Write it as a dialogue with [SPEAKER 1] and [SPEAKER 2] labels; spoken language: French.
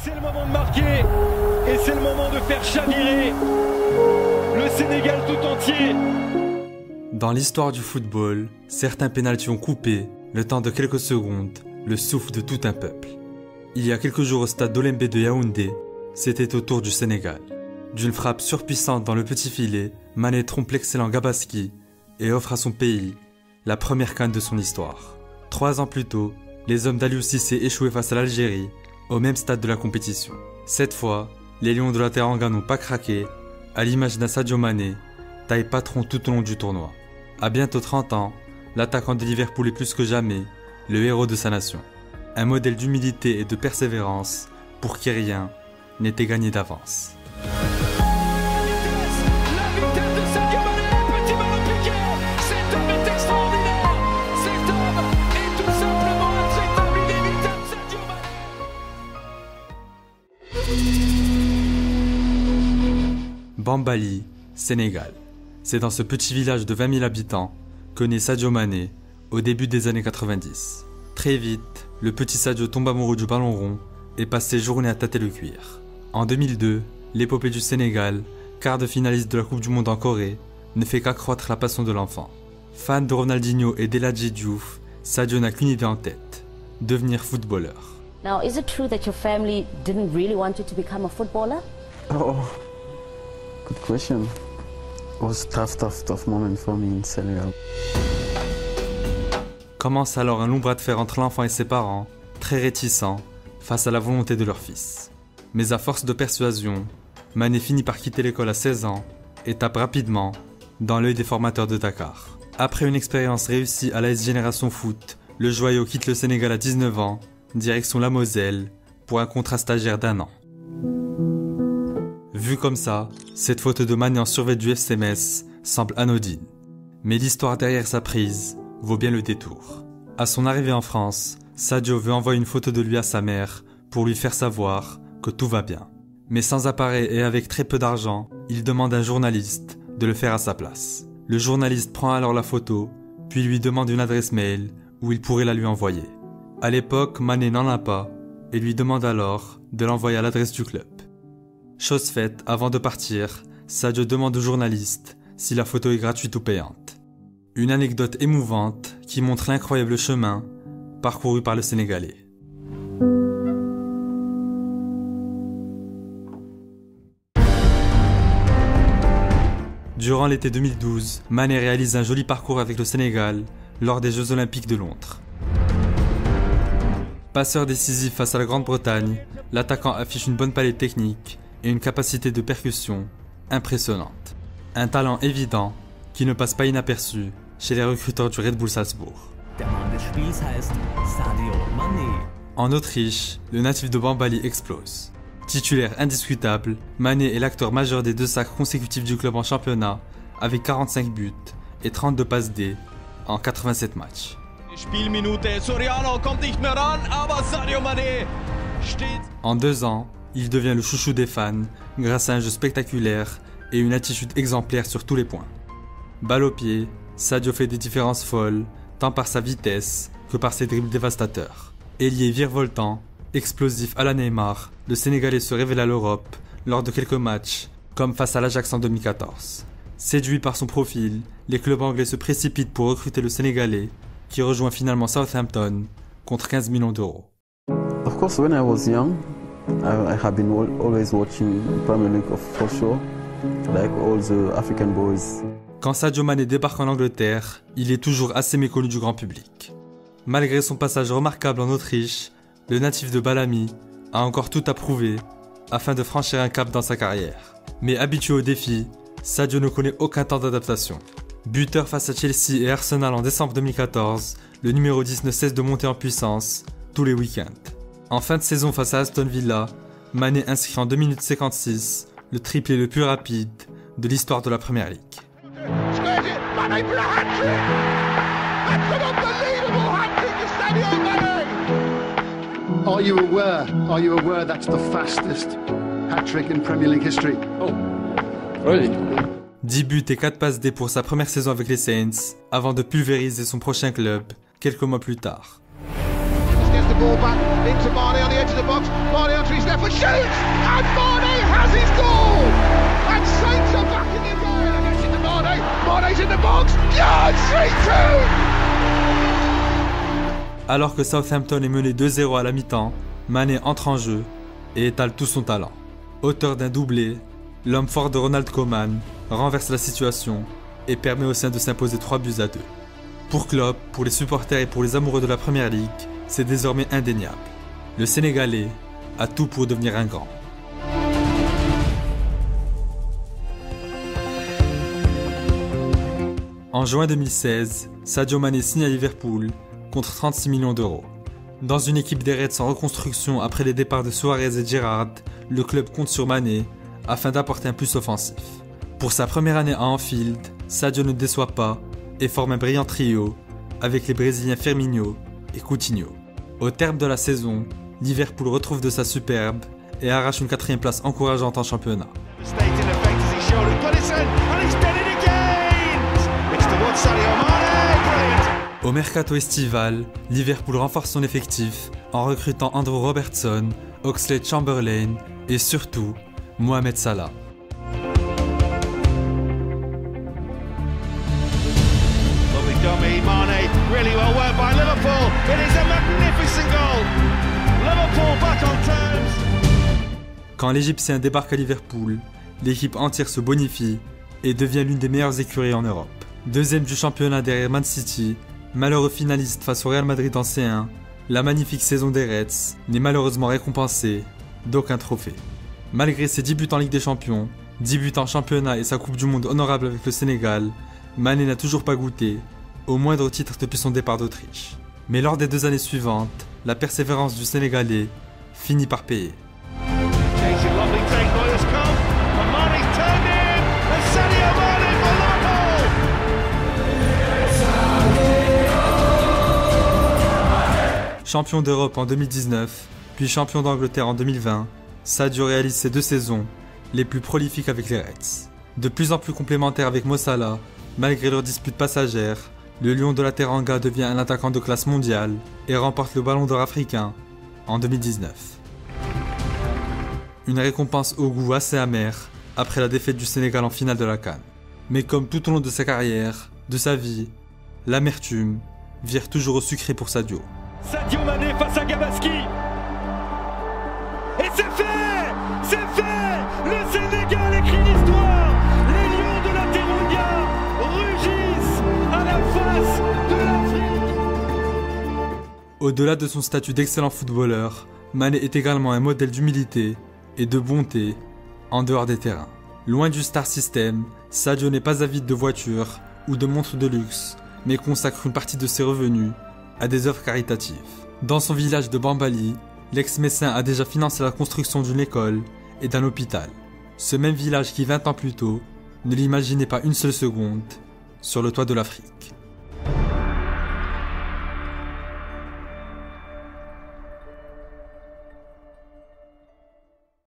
[SPEAKER 1] C'est le moment de marquer et c'est le moment de faire chavirer le Sénégal tout entier.
[SPEAKER 2] Dans l'histoire du football, certains pénaltys ont coupé, le temps de quelques secondes, le souffle de tout un peuple. Il y a quelques jours au stade d'Olembe de Yaoundé, c'était au tour du Sénégal. D'une frappe surpuissante dans le petit filet, Mané trompe l'excellent Gabaski et offre à son pays la première CAN de son histoire. 3 ans plus tôt, les hommes d'Aliou Cissé échouaient face à l'Algérie, au même stade de la compétition. Cette fois, les Lions de la Teranga n'ont pas craqué, à l'image d'un Sadio Mané, taille patron tout au long du tournoi. À bientôt 30 ans, l'attaquant de Liverpool est plus que jamais le héros de sa nation. Un modèle d'humilité et de persévérance pour qui rien n'était gagné d'avance. Bambali, Sénégal. C'est dans ce petit village de 20 000 habitants que naît Sadio Mané au début des années 90. Très vite, le petit Sadio tombe amoureux du ballon rond et passe ses journées à tâter le cuir. En 2002, l'épopée du Sénégal, quart de finaliste de la Coupe du Monde en Corée, ne fait qu'accroître la passion de l'enfant. Fan de Ronaldinho et d'Eladji Diouf, Sadio n'a qu'une idée en tête, devenir footballeur.
[SPEAKER 3] Now, is it true that your family didn't really want you to become a footballer?
[SPEAKER 4] Oh, good question. It was a tough moment for me in Senegal.
[SPEAKER 2] Commence alors un long bras de fer entre l'enfant et ses parents, très réticents face à la volonté de leur fils. Mais à force de persuasion, Mané finit par quitter l'école à 16 ans et tape rapidement dans l'œil des formateurs de Dakar. Après une expérience réussie à l'AS Génération Foot, le joyau quitte le Sénégal à 19 ans, direction la Moselle, pour un contrat stagiaire d'1 an. Vu comme ça, cette photo de Mané en survêt du FC Metz semble anodine. Mais l'histoire derrière sa prise vaut bien le détour. À son arrivée en France, Sadio veut envoyer une photo de lui à sa mère pour lui faire savoir que tout va bien. Mais sans appareil et avec très peu d'argent, il demande à un journaliste de le faire à sa place. Le journaliste prend alors la photo, puis lui demande une adresse mail où il pourrait la lui envoyer. À l'époque, Mané n'en a pas et lui demande alors de l'envoyer à l'adresse du club. Chose faite, avant de partir, Sadio demande au journaliste si la photo est gratuite ou payante. Une anecdote émouvante qui montre l'incroyable chemin parcouru par le Sénégalais. Durant l'été 2012, Mané réalise un joli parcours avec le Sénégal lors des Jeux Olympiques de Londres. Passeur décisif face à la Grande-Bretagne, l'attaquant affiche une bonne palette technique et une capacité de percussion impressionnante. Un talent évident qui ne passe pas inaperçu chez les recruteurs du Red Bull Salzbourg. En Autriche, le natif de Bambali explose. Titulaire indiscutable, Mané est l'acteur majeur des 2 sacres consécutifs du club en championnat avec 45 buts et 32 passes D en 87 matchs. En 2 ans, il devient le chouchou des fans grâce à un jeu spectaculaire et une attitude exemplaire sur tous les points. Balle au pied, Sadio fait des différences folles, tant par sa vitesse que par ses dribbles dévastateurs. Ailier virevoltant, explosif à la Neymar, le Sénégalais se révèle à l'Europe lors de quelques matchs, comme face à l'Ajax en 2014. Séduit par son profil, les clubs anglais se précipitent pour recruter le Sénégalais, qui rejoint finalement Southampton contre 15 millions d'euros.
[SPEAKER 4] Of course, when I was young, I have been always watching Premier League for sure, like all the African boys.
[SPEAKER 2] Quand Sadio Mané débarque en Angleterre, il est toujours assez méconnu du grand public. Malgré son passage remarquable en Autriche, le natif de Balami a encore tout à prouver afin de franchir un cap dans sa carrière. Mais habitué au défi, Sadio ne connaît aucun temps d'adaptation. Buteur face à Chelsea et Arsenal en décembre 2014, le numéro 10 ne cesse de monter en puissance tous les week-ends. En fin de saison face à Aston Villa, Mané inscrit en 2 minutes 56 le triplé le plus rapide de l'histoire de la Premier League.
[SPEAKER 5] Are you aware that's the fastest hat-trick in Premier League history? Oh,
[SPEAKER 4] Really?
[SPEAKER 2] 10 buts et 4 passes D pour sa première saison avec les Saints, avant de pulvériser son prochain club quelques mois plus tard.
[SPEAKER 6] Gets the ball back into Marley on the edge of the box.
[SPEAKER 5] Mane onto his left foot, shoots! And Mane has his goal! And Saints are back in the game against it to Mane. Mane's in the box. Yeah, 3-2!
[SPEAKER 2] Alors que Southampton est mené 2-0 à la mi-temps, Mane entre en jeu et étale tout son talent. Auteur d'un doublé, l'homme fort de Ronald Koeman renverse la situation et permet aux Saints de s'imposer 3-2. Pour Klopp, pour les supporters et pour les amoureux de la Première Ligue, c'est désormais indéniable. Le Sénégalais a tout pour devenir un grand. En juin 2016, Sadio Mané signe à Liverpool contre 36 millions d'euros. Dans une équipe des Reds en reconstruction après les départs de Suarez et Gerrard, le club compte sur Mané afin d'apporter un plus offensif. Pour sa première année à Anfield, Sadio ne déçoit pas et forme un brillant trio avec les Brésiliens Firmino et Coutinho. Au terme de la saison, Liverpool retrouve de sa superbe et arrache une 4e place encourageante en championnat. Au mercato estival, Liverpool renforce son effectif en recrutant Andrew Robertson, Oxlade-Chamberlain et surtout Mohamed Salah.
[SPEAKER 1] Mane, really well worked by Liverpool. It is a magnificent goal. Liverpool back on terms.
[SPEAKER 2] Quand l'Égyptien débarque à Liverpool, l'équipe entière se bonifie et devient l'une des meilleures écuries en Europe. Deuxième du championnat derrière Man City, malheureux finaliste face au Real Madrid en C1, la magnifique saison des Reds n'est malheureusement récompensée d'aucun trophée. Malgré ses 10 buts en Ligue des Champions, 10 buts en championnat et sa Coupe du Monde honorable avec le Sénégal, Mané n'a toujours pas goûté au moindre titre depuis son départ d'Autriche. Mais lors des 2 années suivantes, la persévérance du Sénégalais finit par payer. Champion d'Europe en 2019, puis champion d'Angleterre en 2020, Sadio réalise ses 2 saisons les plus prolifiques avec les Reds. De plus en plus complémentaire avec Mo Salah, malgré leurs disputes passagères, le Lion de la Teranga devient un attaquant de classe mondiale et remporte le Ballon d'Or africain en 2019. Une récompense au goût assez amer après la défaite du Sénégal en finale de la CAN. Mais comme tout au long de sa carrière, de sa vie, l'amertume vire toujours au sucré pour Sadio.
[SPEAKER 1] Sadio Mané face à Gabaski. Et c'est fait! C'est fait! Le Sénégal écrit l'histoire! Les Lions de la Teranga rugissent à la face de l'Afrique!
[SPEAKER 2] Au-delà de son statut d'excellent footballeur, Mané est également un modèle d'humilité et de bonté en dehors des terrains. Loin du star system, Sadio n'est pas avide de voitures ou de montres de luxe, mais consacre une partie de ses revenus à des œuvres caritatives. Dans son village de Bambali, l'ex-Messin a déjà financé la construction d'une école et d'un hôpital. Ce même village qui 20 ans plus tôt ne l'imaginait pas une seule seconde sur le toit de l'Afrique.